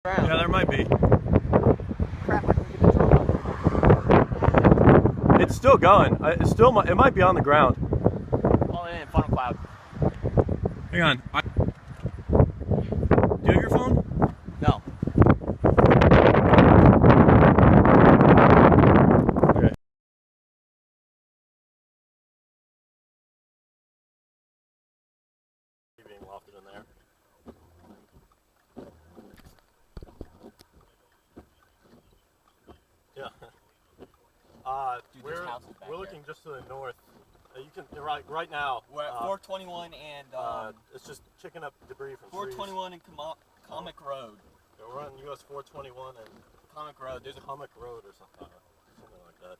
Yeah, there might be. Crap, I couldn't get the drone. It's still going. It might be on the ground. Oh, in funnel cloud. Hang on. Do you have your phone? No. Okay. Being lofted in there. Yeah. Dude, we're looking just to the north. You can right now. We're at 421 and it's just kicking up debris from 421 and Cumnock Road. Yeah, we're on US 421 and Cumnock Road. There's a Cumnock Road or something like that.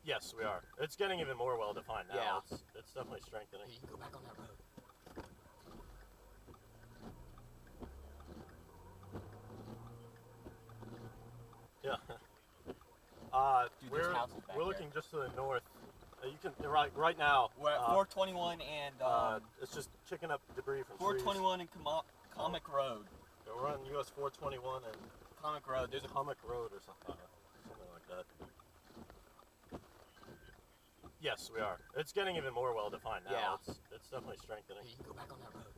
Yes, we are. It's getting even more well defined now. Yeah. It's definitely strengthening. Hey, you can go back on that road. Yeah. Dude, we're looking just to the north. You can right now. We're at 421 and it's just kicking up debris from 421 and Cumnock Road. Yeah, we're on US 421 and Cumnock Road. There's a Cumnock Road or something like that. Yes, we are. It's getting even more well defined now. Yeah. It's definitely strengthening. Hey, you can go back on that road.